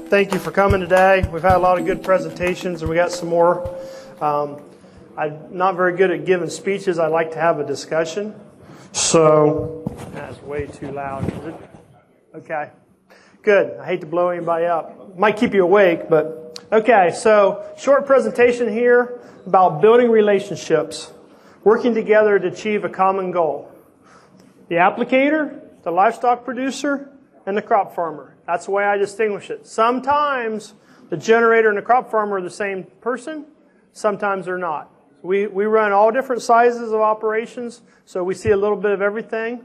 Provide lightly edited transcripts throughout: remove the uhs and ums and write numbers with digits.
Thank you for coming today. We've had a lot of good presentations and we got some more. I'm not very good at giving speeches. I like to have a discussion. So, that's way too loud, is it? Okay. Good. I hate to blow anybody up. Might keep you awake, but okay. So, short presentation here about building relationships, working together to achieve a common goal. The applicator, the livestock producer, and the crop farmer. That's the way I distinguish it. Sometimes the generator and the crop farmer are the same person. Sometimes they're not. We run all different sizes of operations, so we see a little bit of everything.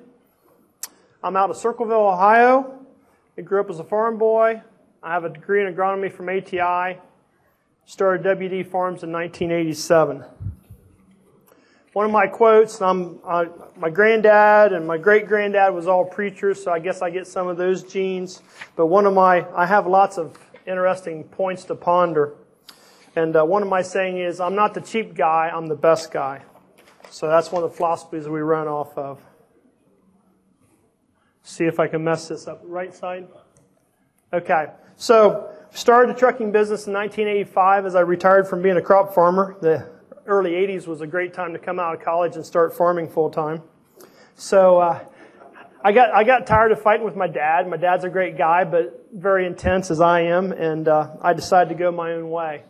I'm out of Circleville, Ohio. I grew up as a farm boy. I have a degree in agronomy from ATI. Started WD Farms in 1987. One of my quotes, my granddad and my great-granddad was all preachers, so I guess I get some of those genes. But I have lots of interesting points to ponder. And one of my saying is, I'm not the cheap guy, I'm the best guy. So that's one of the philosophies we run off of. See if I can mess this up. Right side? Okay. So started the trucking business in 1985 as I retired from being a crop farmer. The early 80s was a great time to come out of college and start farming full time. So I got tired of fighting with my dad. My dad's a great guy, but very intense as I am, and I decided to go my own way.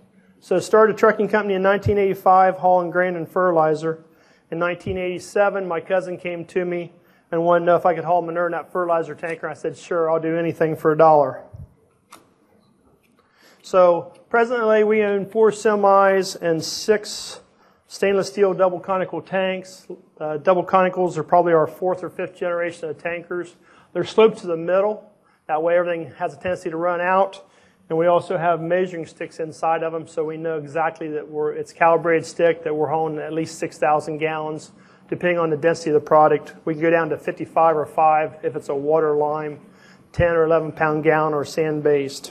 So started a trucking company in 1985, hauling grain and fertilizer. In 1987, my cousin came to me and wanted to know if I could haul manure in that fertilizer tanker. I said, sure, I'll do anything for $1. So presently we own 4 semis and 6 stainless steel double conical tanks. Double conicals are probably our 4th or 5th generation of tankers. They're sloped to the middle. That way everything has a tendency to run out. And we also have measuring sticks inside of them, so we know exactly that it's calibrated stick, that we're hauling at least 6,000 gallons. Depending on the density of the product, we can go down to 55 or 5 if it's a water lime, 10 or 11 pound gallon or sand based.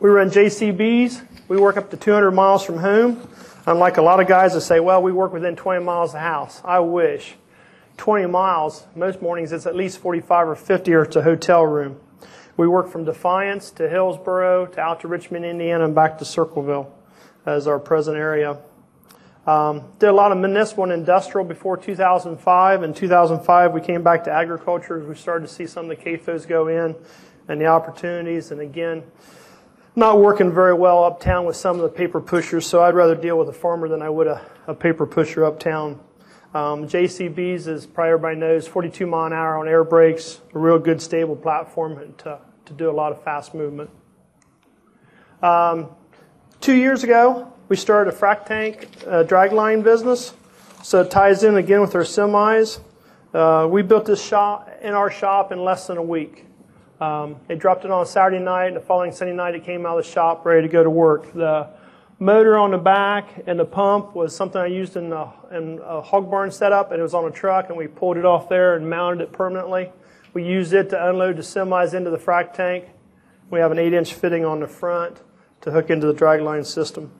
We run JCBs. We work up to 200 miles from home. Unlike a lot of guys that say, well, we work within 20 miles of the house. I wish. 20 miles, most mornings it's at least 45 or 50 or it's a hotel room. We work from Defiance to Hillsboro to out to Richmond, Indiana, and back to Circleville as our present area. Did a lot of municipal and industrial before 2005. In 2005, we came back to agriculture as we started to see some of the CAFOs go in and the opportunities. And again, not working very well uptown with some of the paper pushers, so I'd rather deal with a farmer than I would a paper pusher uptown. JCBs, as probably everybody knows, 42 mile an hour on air brakes, a real good stable platform to do a lot of fast movement. 2 years ago, we started a frac tank dragline business, so it ties in again with our semis. We built this shop in our shop in less than a week. They dropped it on a Saturday night, and the following Sunday night it came out of the shop ready to go to work. The motor on the back and the pump was something I used in a hog barn setup, and it was on a truck, and we pulled it off there and mounted it permanently. We used it to unload the semis into the frac tank. We have an 8-inch fitting on the front to hook into the dragline system.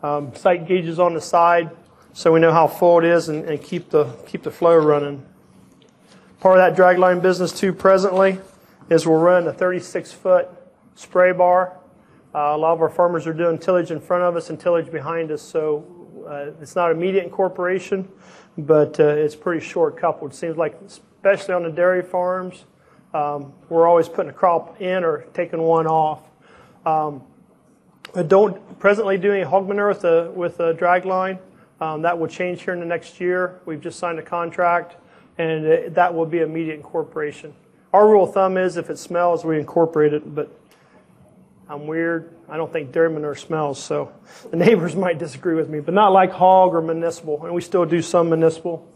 Sight gauges on the side so we know how full it is and keep the flow running. Part of that dragline business too presently is we're running a 36-foot spray bar. A lot of our farmers are doing tillage in front of us and tillage behind us, so it's not immediate incorporation, but it's pretty short coupled. It seems like, especially on the dairy farms, we're always putting a crop in or taking one off. I don't presently do any hog manure with a dragline. That will change here in the next year. We've just signed a contract, and that will be immediate incorporation. Our rule of thumb is if it smells, we incorporate it, but I'm weird. I don't think dairy manure smells, so the neighbors might disagree with me, but not like hog or municipal, and we still do some municipal.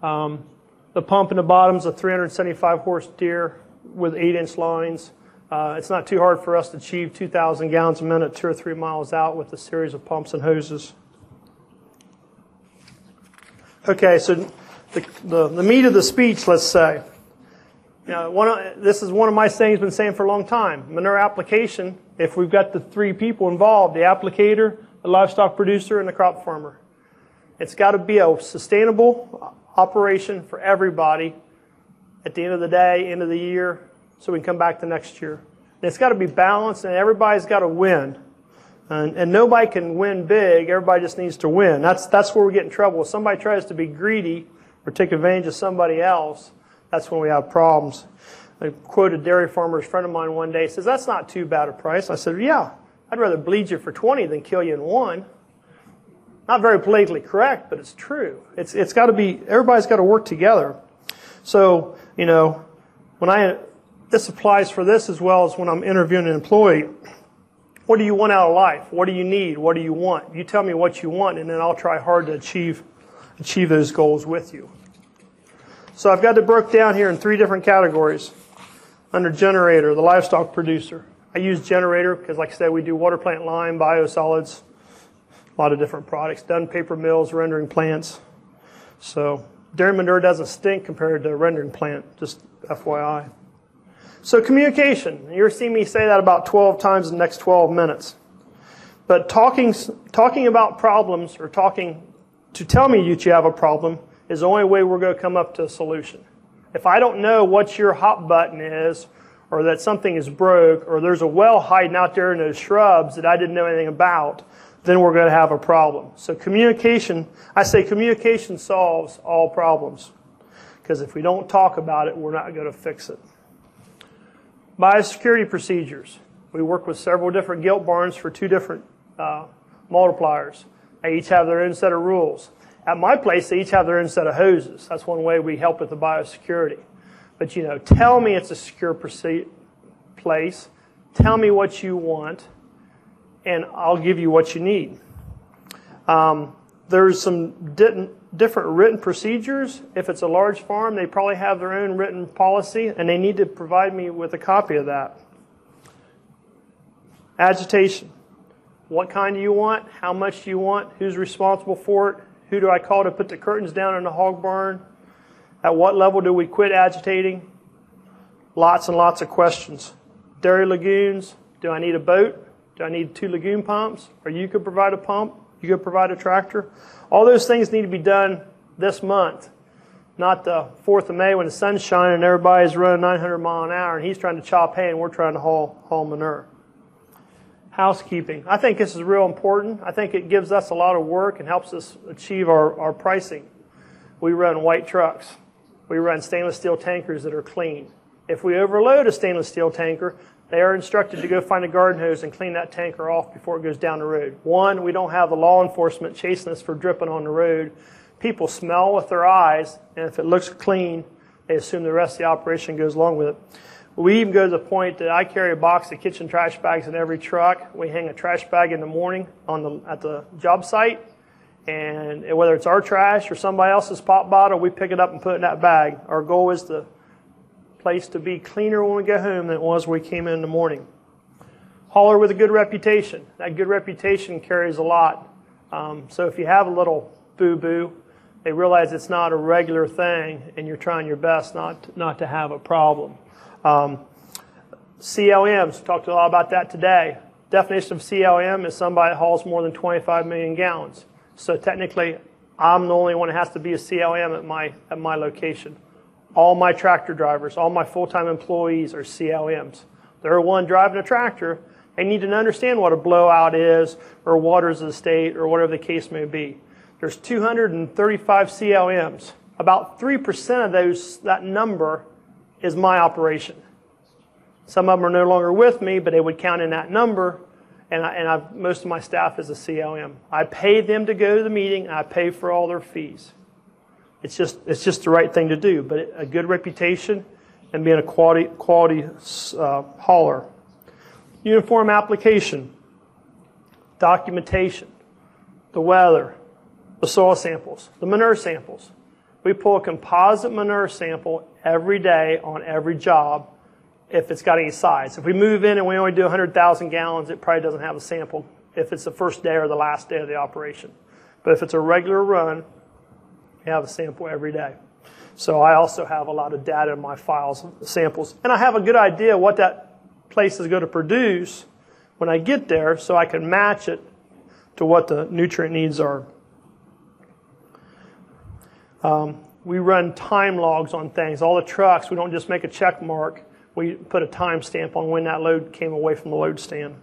The pump in the bottom is a 375 horse Deere with 8-inch lines. It's not too hard for us to achieve 2,000 gallons a minute 2 or 3 miles out with a series of pumps and hoses. Okay, so the meat of the speech, let's say. Now, this is one of my sayings, been saying for a long time. Manure application, if we've got the 3 people involved, the applicator, the livestock producer, and the crop farmer. It's got to be a sustainable operation for everybody at the end of the day, end of the year, so we can come back the next year. And it's got to be balanced, and everybody's got to win. And nobody can win big. Everybody just needs to win. That's where we get in trouble. If somebody tries to be greedy or take advantage of somebody else, that's when we have problems. I quoted a dairy farmer's friend of mine one day. He says, "That's not too bad a price." I said, "Yeah, I'd rather bleed you for 20 than kill you in 1. Not very politically correct, but it's true. It's got to be, everybody's got to work together. So, you know, this applies for this as well as when I'm interviewing an employee. What do you want out of life? What do you need? What do you want? You tell me what you want, and then I'll try hard to achieve those goals with you. So I've got it broke down here in 3 different categories. Under generator, the livestock producer. I use generator because, like I said, we do water plant lime, biosolids, a lot of different products, done paper mills, rendering plants. So dairy manure doesn't stink compared to a rendering plant, just FYI. So communication, you're seeing me say that about 12 times in the next 12 minutes. But talking about problems or talking to tell me that you have a problem is the only way we're going to come up to a solution. If I don't know what your hot button is, or that something is broke, or there's a well hiding out there in those shrubs that I didn't know anything about, then we're going to have a problem. So communication, I say communication solves all problems. Because if we don't talk about it, we're not going to fix it. Biosecurity procedures. We work with several different gilt barns for 2 different multipliers. They each have their own set of rules. At my place, they each have their own set of hoses. That's one way we help with the biosecurity. But, you know, tell me it's a secure place. Tell me what you want, and I'll give you what you need. There's some different written procedures. If it's a large farm, they probably have their own written policy, and they need to provide me with a copy of that. Agitation. What kind do you want? How much do you want? Who's responsible for it? Who do I call to put the curtains down in the hog barn? At what level do we quit agitating? Lots and lots of questions. Dairy lagoons. Do I need a boat? Do I need 2 lagoon pumps? Or you could provide a pump? You could provide a tractor? All those things need to be done this month. Not the 4th of May when the sun's shining and everybody's running 900 miles an hour and he's trying to chop hay and we're trying to haul manure. Housekeeping. I think this is real important. I think it gives us a lot of work and helps us achieve our pricing. We run white trucks. We run stainless steel tankers that are clean. If we overload a stainless steel tanker, they are instructed to go find a garden hose and clean that tanker off before it goes down the road. 1, we don't have the law enforcement chasing us for dripping on the road. People smell with their eyes, and if it looks clean, they assume the rest of the operation goes along with it. We even go to the point that I carry a box of kitchen trash bags in every truck. We hang a trash bag in the morning at the job site, and whether it's our trash or somebody else's pop bottle, we pick it up and put it in that bag. Our goal is the place to be cleaner when we go home than it was when we came in the morning. Hauler with a good reputation. That good reputation carries a lot. So if you have a little boo-boo, they realize it's not a regular thing and you're trying your best not to have a problem. CLMs, talked a lot about that today. Definition of CLM is somebody that hauls more than 25 million gallons. So technically, I'm the only one that has to be a CLM at my location. All my tractor drivers, all my full-time employees are CLMs. They're the one driving a tractor. They need to understand what a blowout is or waters of the state or whatever the case may be. There's 235 CLMs. About 3% of that number is my operation. Some of them are no longer with me, but they would count in that number, and most of my staff is a CLM. I pay them to go to the meeting, and I pay for all their fees. It's just the right thing to do, but a good reputation and being a quality hauler. Uniform application, documentation, the weather, the soil samples, the manure samples. We pull a composite manure sample every day on every job if it's got any size. If we move in and we only do 100,000 gallons, it probably doesn't have a sample if it's the first day or the last day of the operation. But if it's a regular run, we have a sample every day. So I also have a lot of data in my files, samples. And I have a good idea what that place is going to produce when I get there so I can match it to what the nutrient needs are. We run time logs on things. All the trucks, we don't just make a check mark. we put a timestamp on when that load came away from the load stand.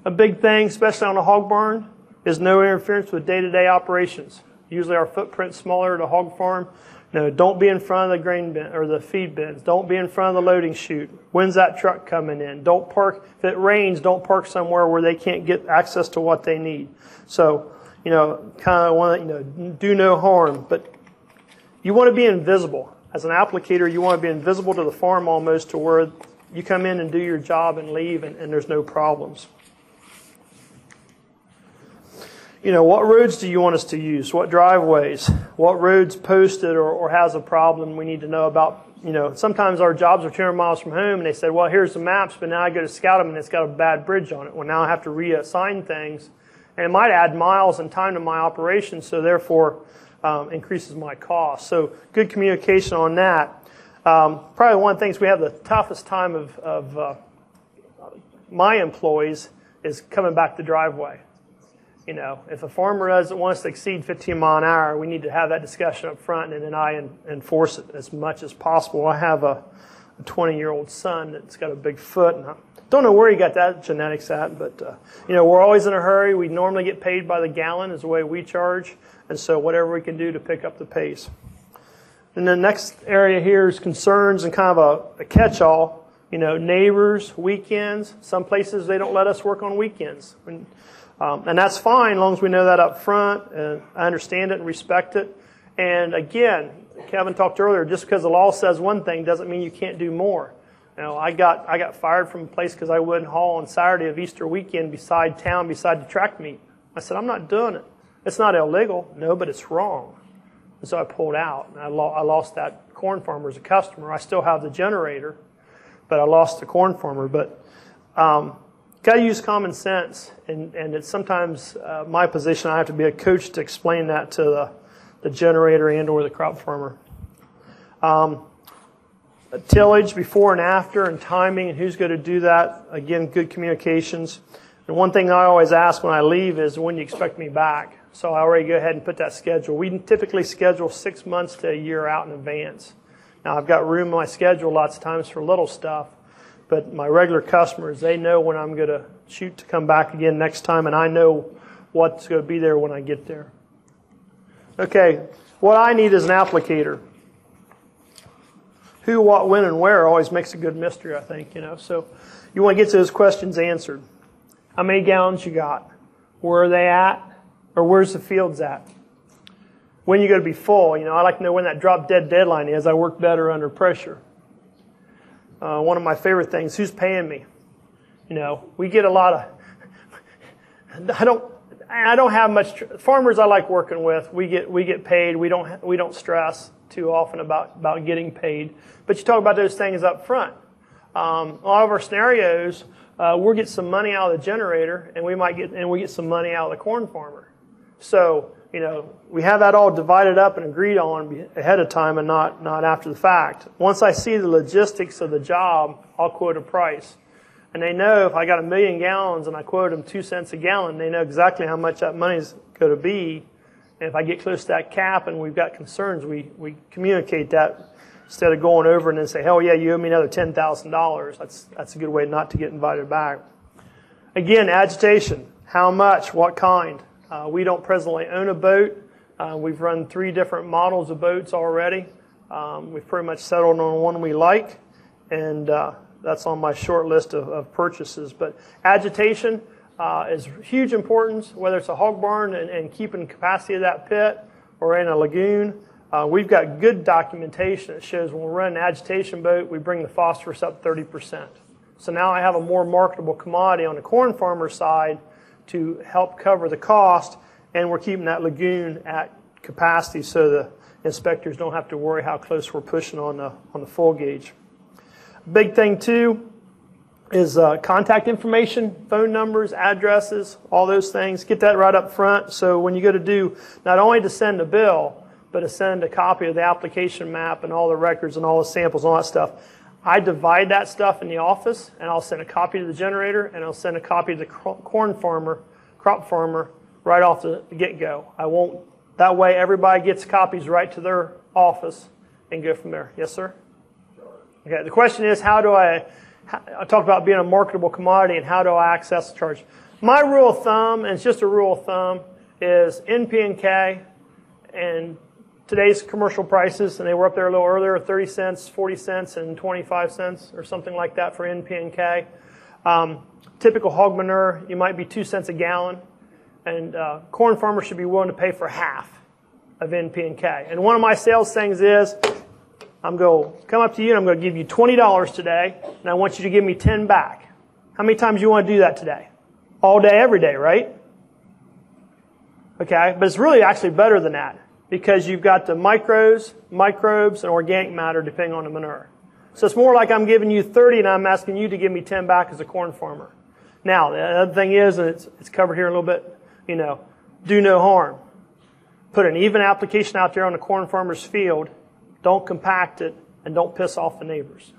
A big thing, especially on a hog barn, is no interference with day-to-day operations. Usually our footprint's smaller at a hog farm. No, don't be in front of the grain bin or the feed bins. Don't be in front of the loading chute. When's that truck coming in? Don't park, if it rains, don't park somewhere where they can't get access to what they need. So, kind of want to, do no harm, but you want to be invisible. As an applicator, you want to be invisible to the farm almost to where you come in and do your job and leave and there's no problems. What roads do you want us to use? What driveways? What roads posted or has a problem we need to know about? Sometimes our jobs are 200 miles from home and they said, well, here's the maps, but now I go to scout them and it's got a bad bridge on it. Well, now I have to reassign things and it might add miles and time to my operation, so therefore increases my cost. So good communication on that. Probably one of the things we have the toughest time of my employees is coming back the driveway. If a farmer doesn't want us to exceed 15 mile an hour, we need to have that discussion up front, and then I enforce it as much as possible. I have a 20-year-old son that's got a big foot, and I don't know where he got that genetics at, but we're always in a hurry. We normally get paid by the gallon is the way we charge, and so whatever we can do to pick up the pace. And the next area here is concerns and kind of a catch-all. Neighbors, weekends. Some places they don't let us work on weekends. And that's fine as long as we know that up front and I understand it and respect it. And again, Kevin talked earlier, just because the law says one thing doesn't mean you can't do more. I got fired from a place because I wouldn't haul on Saturday of Easter weekend beside the track meet. I said, I'm not doing it. It's not illegal. No, but it's wrong. And so I pulled out. And I lost that corn farmer as a customer. I still have the generator, but I lost the corn farmer. But got to use common sense, and it's sometimes my position. I have to be a coach to explain that to the generator and or the crop farmer. Tillage before and after and timing and who's going to do that. Again, good communications. And one thing I always ask when I leave is when do you expect me back? So I already go ahead and put that schedule. We typically schedule 6 months to a year out in advance. Now I've got room in my schedule lots of times for little stuff. But my regular customers, they know when I'm going to shoot to come back again next time, and I know what's going to be there when I get there. Okay, what I need is an applicator. Who, what, when, and where always makes a good mystery, I think. So you want to get those questions answered. How many gallons you got? Where are they at? Or where's the fields at? When you going to be full? I like to know when that drop dead deadline is. I work better under pressure. One of my favorite things, who's paying me? We get a lot of, I don't have much, farmers I like working with, we get paid, we don't stress too often about getting paid. But you talk about those things up front. A lot of our scenarios, we'll get some money out of the generator and we get some money out of the corn farmer. So, we have that all divided up and agreed on ahead of time and not after the fact. Once I see the logistics of the job, I'll quote a price. And they know if I got 1 million gallons and I quote them 2 cents a gallon, they know exactly how much that money's going to be. And if I get close to that cap and we've got concerns, we communicate that instead of going over and then say, hell yeah, you owe me another $10,000. That's a good way not to get invited back. Again, agitation. How much? What kind? We don't presently own a boat. We've run 3 different models of boats already. We've pretty much settled on one we like, and that's on my short list of purchases. But agitation is huge importance, whether it's a hog barn and keeping capacity of that pit or in a lagoon. We've got good documentation that shows when we run an agitation boat, we bring the phosphorus up 30%. So now I have a more marketable commodity on the corn farmer side to help cover the cost, and we're keeping that lagoon at capacity so the inspectors don't have to worry how close we're pushing on the full gauge. Big thing too is contact information, phone numbers, addresses, all those things. Get that right up front so when you go to do, not only to send a bill, but to send a copy of the application map and all the records and all the samples and all that stuff. I divide that stuff in the office, and I'll send a copy to the generator, and I'll send a copy to the crop farmer, right off the get-go. I won't. That way, everybody gets copies right to their office and go from there. Yes, sir? Okay, the question is, I talked about being a marketable commodity and how do I access the charge. My rule of thumb, and it's just a rule of thumb, is NP&K and today's commercial prices, and they were up there a little earlier, 30 cents, 40 cents, and 25 cents or something like that for NP&K. Typical hog manure, you might be 2 cents a gallon, and corn farmers should be willing to pay for half of NP&K. And one of my sales things is, I'm going to come up to you and I'm going to give you $20 today, and I want you to give me 10 back. How many times do you want to do that today? All day, every day, right? Okay, but it's really actually better than that because you've got the microbes, and organic matter depending on the manure. So it's more like I'm giving you 30 and I'm asking you to give me 10 back as a corn farmer. Now, the other thing is, and it's covered here a little bit, do no harm. Put an even application out there on the corn farmer's field. Don't compact it, and don't piss off the neighbors.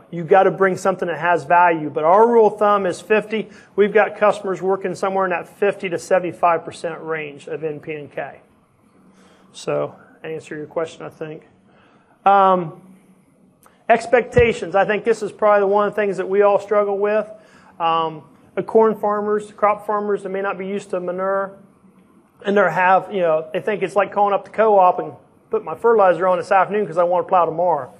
You've got to bring something that has value. But our rule of thumb is 50. We've got customers working somewhere in that 50 to 75% range of NP&K. So, answer your question, I think. Expectations. I think this is probably one of the things that we all struggle with. The corn farmers, crop farmers that may not be used to manure, and they think it's like calling up the co-op and put my fertilizer on this afternoon because I want to plow tomorrow.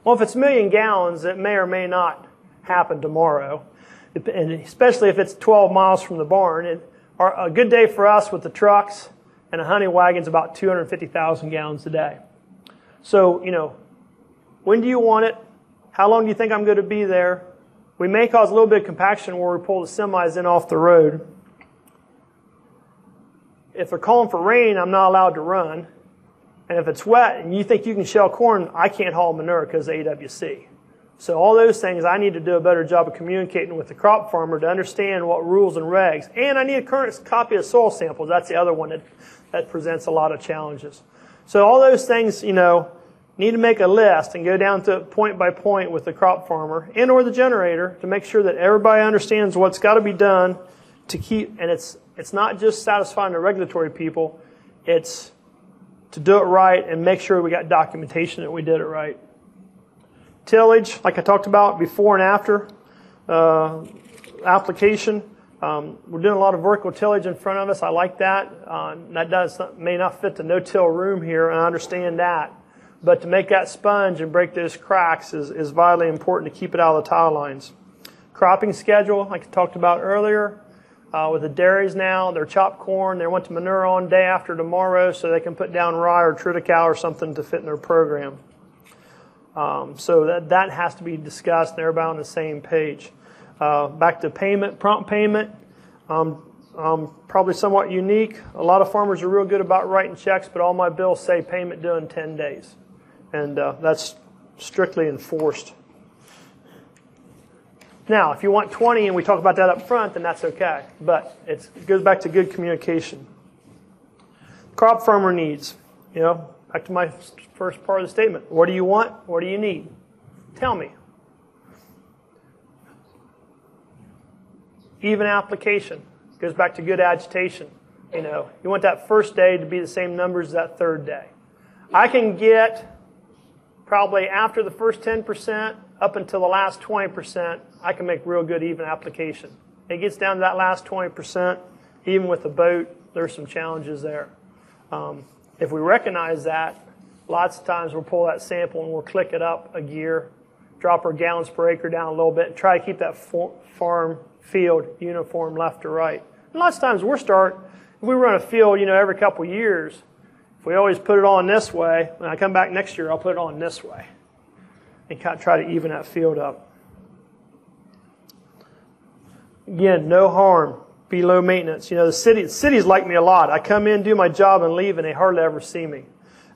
Well, if it's 1 million gallons, it may or may not happen tomorrow, and especially if it's 12 miles from the barn. A good day for us with the trucks and a Honeywagons is about 250,000 gallons a day. So, when do you want it? How long do you think I'm going to be there? We may cause a little bit of compaction where we pull the semis in off the road. If they're calling for rain, I'm not allowed to run. And if it's wet and you think you can shell corn, I can't haul manure because of AWC. So all those things, I need to do a better job of communicating with the crop farmer to understand what rules and regs. And I need a current copy of soil samples. That's the other one that presents a lot of challenges. So all those things, need to make a list and go down to point by point with the crop farmer and or the generator to make sure that everybody understands what's got to be done to keep, and it's not just satisfying the regulatory people, it's to do it right and make sure we got documentation that we did it right. Tillage, like I talked about, before and after application. We're doing a lot of vertical tillage in front of us. I like that. That may not fit the no-till room here, and I understand that. But to make that sponge and break those cracks is vitally important to keep it out of the tile lines. Cropping schedule, like I talked about earlier. With the dairies now, they're chopped corn. They want to manure on day after tomorrow so they can put down rye or triticale or something to fit in their program. So that has to be discussed and everybody on the same page. Back to payment, prompt payment. Probably somewhat unique. A lot of farmers are real good about writing checks, but all my bills say payment due in 10 days. And that's strictly enforced. Now, if you want 20 and we talk about that up front, then that's okay. But it goes back to good communication. Crop farmer needs. Back to my first part of the statement. What do you want? What do you need? Tell me. Even application. Goes back to good agitation. You want that first day to be the same numbers as that third day. I can get probably after the first 10% up until the last 20%, I can make real good even application. It gets down to that last 20%, even with the boat, there's some challenges there. If we recognize that, lots of times we'll pull that sample and we'll click it up a gear, drop our gallons per acre down a little bit, and try to keep that farm field uniform left to right. And lots of times if we run a field, every couple of years, if we always put it on this way, when I come back next year, I'll put it on this way and kind of try to even that field up. Again, no harm, be low maintenance. The cities like me a lot. I come in, do my job, and leave, and they hardly ever see me.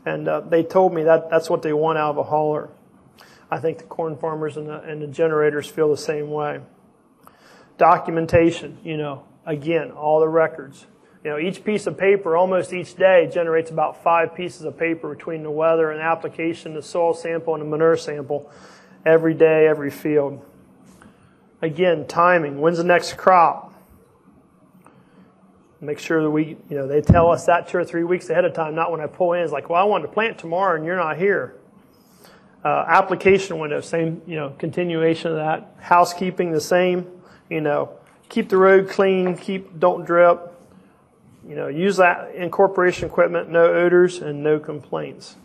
And they told me that's what they want out of a hauler. I think the corn farmers and the generators feel the same way. Documentation, again, all the records. Each piece of paper, almost each day, generates about 5 pieces of paper between the weather and application, the soil sample, and the manure sample every day, every field. Again, timing. When's the next crop? Make sure that they tell us that 2 or 3 weeks ahead of time, not when I pull in. It's like, well, I wanted to plant tomorrow and you're not here. Application window, same, continuation of that. Housekeeping, the same. Keep the road clean, don't drip. Use that incorporation equipment, no odors and no complaints.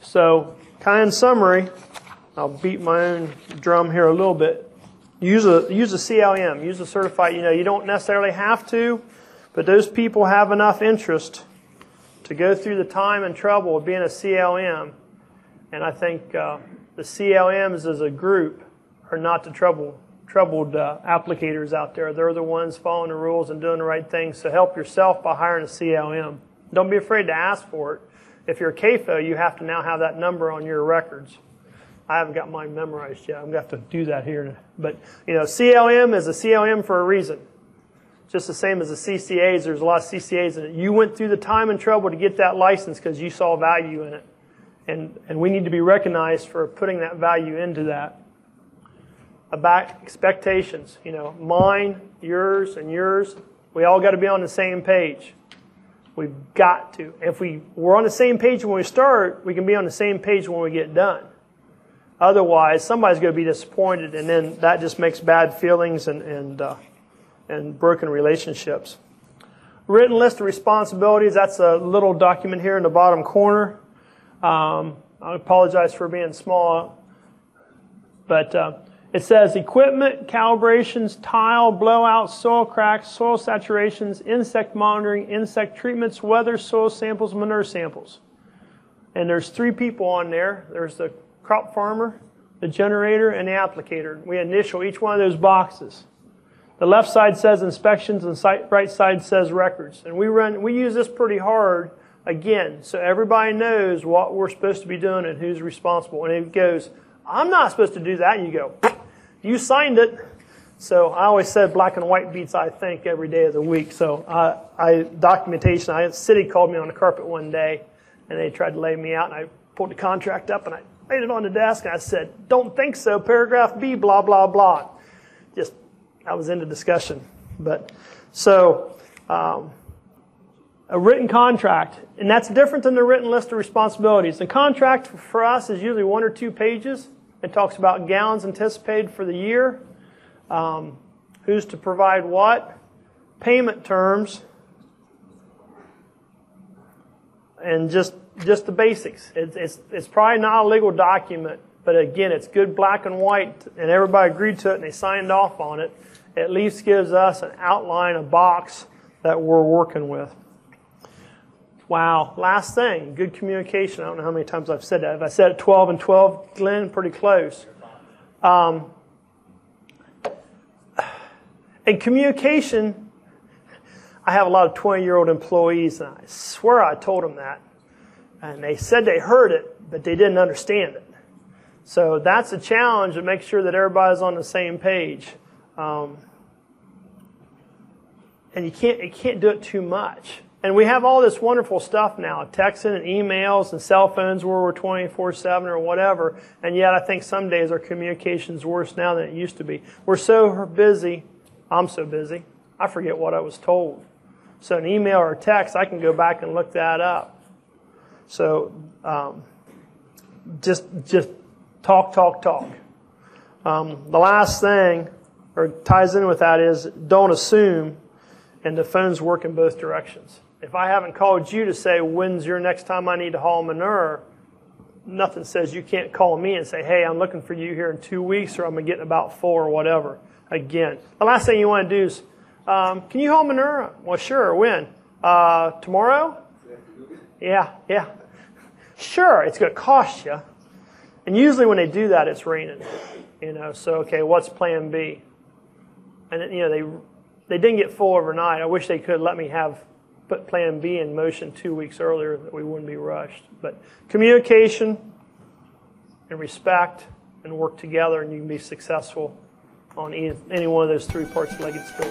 So, kind of in summary, I'll beat my own drum here a little bit. Use a CLM, use a certified. You don't necessarily have to, but those people have enough interest to go through the time and trouble of being a CLM. And I think the CLMs as a group are not the troubled applicators out there. They're the ones following the rules and doing the right things. So help yourself by hiring a CLM. Don't be afraid to ask for it. If you're a CAFO, you have to now have that number on your records. I haven't got mine memorized yet. I'm going to have to do that here. But, CLM is a CLM for a reason. Just the same as the CCAs. There's a lot of CCAs in it. You went through the time and trouble to get that license because you saw value in it. And we need to be recognized for putting that value into that. About expectations. Mine, yours, and yours. We all got to be on the same page. We've got to. If we're on the same page when we start, we can be on the same page when we get done. Otherwise, somebody's going to be disappointed, and then that just makes bad feelings and broken relationships. Written list of responsibilities. That's a little document here in the bottom corner. I apologize for being small, but it says equipment, calibrations, tile, blowout, soil cracks, soil saturations, insect monitoring, insect treatments, weather, soil samples, manure samples. And there's 3 people on there. There's the crop farmer, the generator, and the applicator. We initial each one of those boxes. The left side says inspections and the right side says records. And we use this pretty hard, again, so everybody knows what we're supposed to be doing and who's responsible. And it goes, I'm not supposed to do that. And you go, you signed it. So I always said black and white beats I think every day of the week. So documentation, city called me on the carpet one day and they tried to lay me out, and I pulled the contract up and I laid it on the desk and I said, don't think so, paragraph B, blah, blah, blah. I was into discussion. But so a written contract, and that's different than the written list of responsibilities. The contract for us is usually 1 or 2 pages. It talks about gallons anticipated for the year, who's to provide what, payment terms, and just the basics. It's probably not a legal document, but again, it's good black and white, and everybody agreed to it and they signed off on it. It at least gives us an outline, a box that we're working with. Wow, last thing, good communication. I don't know how many times I've said that. If I said it 12 and 12, Glenn, pretty close. In communication, I have a lot of 20-year-old employees, and I swear I told them that. And they said they heard it, but they didn't understand it. So that's a challenge to make sure that everybody's on the same page. And you can't do it too much. And we have all this wonderful stuff now, texting and emails and cell phones where we're 24/7 or whatever. And yet I think some days our communication's worse now than it used to be. We're so busy. I'm so busy. I forget what I was told. So an email or a text, I can go back and look that up. So just talk. The last thing, or ties in with that, is don't assume, and the phones work in both directions. If I haven't called you to say, when's your next time I need to haul manure, nothing says you can't call me and say, hey, I'm looking for you here in 2 weeks, or I'm going to get in about 4 or whatever. Again, the last thing you want to do is, can you haul manure? Well, sure. When? Tomorrow? Yeah. Sure, it's going to cost you. And usually when they do that, it's raining. So, okay, what's plan B? And, they didn't get full overnight. I wish they could let me put plan B in motion 2 weeks earlier, that we wouldn't be rushed. But communication and respect and work together, and you can be successful on any one of those 3 parts of legged stool.